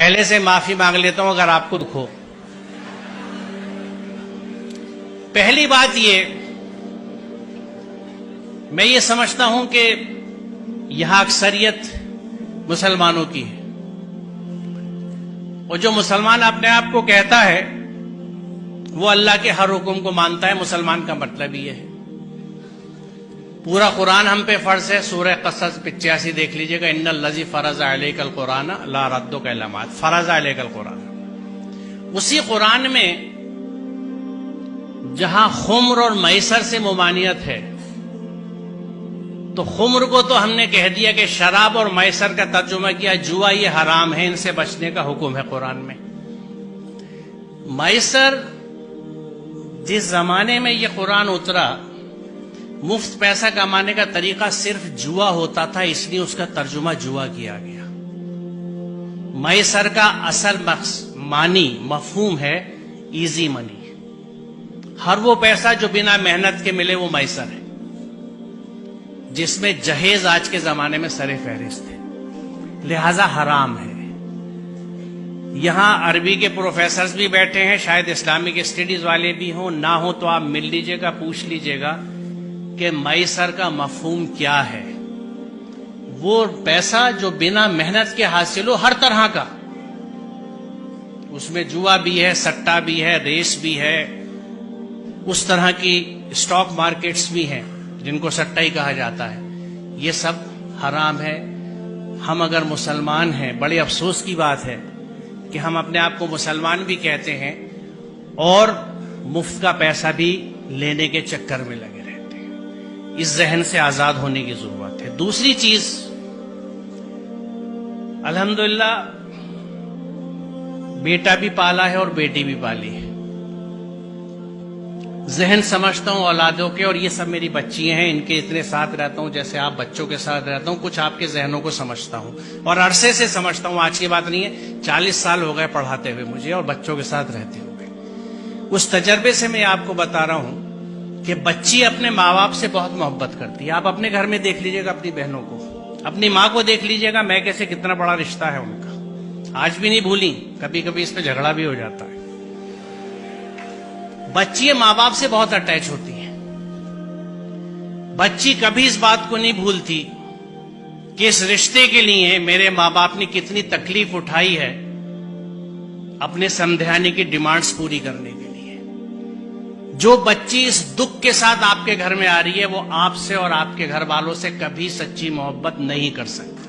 پہلے سے معافی مانگ لیتا ہوں اگر آپ کو دکھ ہو۔ پہلی بات میں یہ سمجھتا ہوں کہ یہاں اکثریت مسلمانوں کی ہے، اور جو مسلمان اپنے آپ کو کہتا ہے وہ اللہ کے ہر حکم کو مانتا ہے۔ مسلمان کا مطلب یہ ہے، پورا قرآن ہم پہ فرض ہے۔ سورہ قصص 85 دیکھ لیجئے گا، ان الذی فرض علیک القرآن لا ردک الا بعد، فرض علیک القرآن۔ اسی قرآن میں جہاں خمر اور میسر سے ممانعت ہے، تو خمر کو تو ہم نے کہہ دیا کہ شراب، اور میسر کا ترجمہ کیا جوا، یہ حرام ہے، ان سے بچنے کا حکم ہے قرآن میں۔ میسر، جس زمانے میں یہ قرآن اترا، مفت پیسہ کمانے کا طریقہ صرف جوا ہوتا تھا، اس لیے اس کا ترجمہ جوا کیا گیا۔ میسر کا اصل معنی مفہوم ہے ایزی منی، ہر وہ پیسہ جو بنا محنت کے ملے وہ میسر ہے، جس میں جہیز آج کے زمانے میں سر فہرست ہے، لہذا حرام ہے۔ یہاں عربی کے پروفیسرز بھی بیٹھے ہیں، شاید اسلامک اسٹڈیز والے بھی ہوں، نہ ہوں تو آپ مل لیجئے گا، پوچھ لیجئے گا کہ میسر کا مفہوم کیا ہے۔ وہ پیسہ جو بنا محنت کے حاصل ہو، ہر طرح کا، اس میں جوا بھی ہے، سٹا بھی ہے، ریس بھی ہے، اس طرح کی اسٹاک مارکیٹس بھی ہیں جن کو سٹا ہی کہا جاتا ہے، یہ سب حرام ہے۔ ہم اگر مسلمان ہیں، بڑے افسوس کی بات ہے کہ ہم اپنے آپ کو مسلمان بھی کہتے ہیں اور مفت کا پیسہ بھی لینے کے چکر میں لگے رہتے ہیں۔ اس ذہن سے آزاد ہونے کی ضرورت ہے۔ دوسری چیز، الحمدللہ بیٹا بھی پالا ہے اور بیٹی بھی پالی ہے۔ ذہن سمجھتا ہوں اولادوں کے، اور یہ سب میری بچیاں ہیں، ان کے اتنے ساتھ رہتا ہوں جیسے آپ بچوں کے ساتھ رہتا ہوں، کچھ آپ کے ذہنوں کو سمجھتا ہوں، اور عرصے سے سمجھتا ہوں، آج کی بات نہیں ہے، 40 سال ہو گئے پڑھاتے ہوئے مجھے اور بچوں کے ساتھ رہتے ہوئے۔ اس تجربے سے میں آپ کو بتا رہا ہوں کہ بچی اپنے ماں باپ سے بہت محبت کرتی ہے۔ آپ اپنے گھر میں دیکھ لیجئے گا، اپنی بہنوں کو، اپنی ماں کو دیکھ لیجئے گا، میں کیسے کتنا بڑا رشتہ ہے ان کا، آج بھی نہیں بھولی، کبھی کبھی اس پہ جھگڑا بھی ہو جاتا ہے۔ بچی ماں باپ سے بہت اٹیچ ہوتی ہے۔ بچی کبھی اس بات کو نہیں بھولتی کہ اس رشتے کے لیے میرے ماں باپ نے کتنی تکلیف اٹھائی ہے اپنے سمدھانے کی ڈیمانڈز پوری کرنے کے لیے۔ جو بچی اس دکھ کے ساتھ آپ کے گھر میں آ رہی ہے، وہ آپ سے اور آپ کے گھر والوں سے کبھی سچی محبت نہیں کر سکتی۔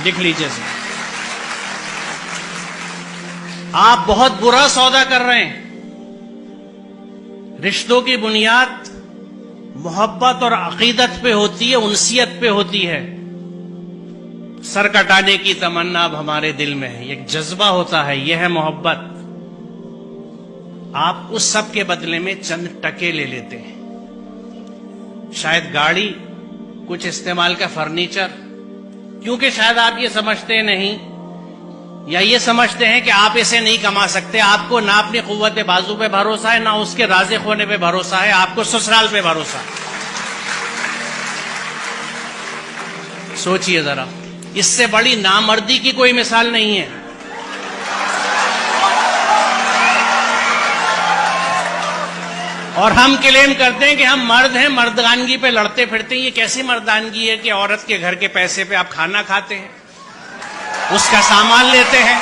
لکھ لیجئے سر، آپ بہت برا سودا کر رہے ہیں۔ رشتوں کی بنیاد محبت اور عقیدت پہ ہوتی ہے، انسیت پہ ہوتی ہے۔ سر کٹانے کی تمنا اب ہمارے دل میں ہے، ایک جذبہ ہوتا ہے، یہ ہے محبت۔ آپ اس سب کے بدلے میں چند ٹکے لے لیتے ہیں، شاید گاڑی، کچھ استعمال کا فرنیچر، کیونکہ شاید آپ یہ سمجھتے نہیں یا یہ سمجھتے ہیں کہ آپ اسے نہیں کما سکتے۔ آپ کو نہ اپنی قوت بازو پہ بھروسہ ہے، نہ اس کے رازق ہونے پہ بھروسہ ہے، آپ کو سسرال پہ بھروسہ ہے۔ سوچئے ذرا، اس سے بڑی نامردی کی کوئی مثال نہیں ہے۔ اور ہم کلیم کرتے ہیں کہ ہم مرد ہیں، مردانگی پہ لڑتے پھرتے ہیں۔ یہ کیسی مردانگی ہے کہ عورت کے گھر کے پیسے پہ آپ کھانا کھاتے ہیں، اس کا سامان لیتے ہیں؟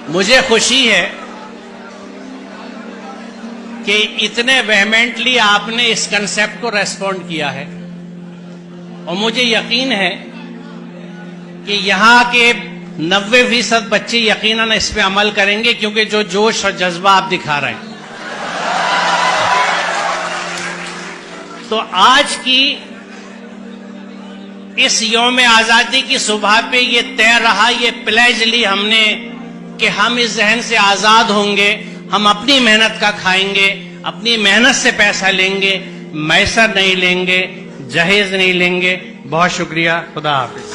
مجھے خوشی ہے کہ اتنے ویہمنٹلی آپ نے اس کنسپٹ کو ریسپونڈ کیا ہے، اور مجھے یقین ہے کہ یہاں کے 90% بچے یقیناً اس پہ عمل کریں گے، کیونکہ جو جوش اور جذبہ آپ دکھا رہے ہیں۔ تو آج کی اس یوم آزادی کی صبح پہ یہ طے رہا، یہ پلیج لی ہم نے کہ ہم اس ذہن سے آزاد ہوں گے، ہم اپنی محنت کا کھائیں گے، اپنی محنت سے پیسہ لیں گے، میسر نہیں لیں گے، جہیز نہیں لیں گے۔ بہت شکریہ، خدا حافظ۔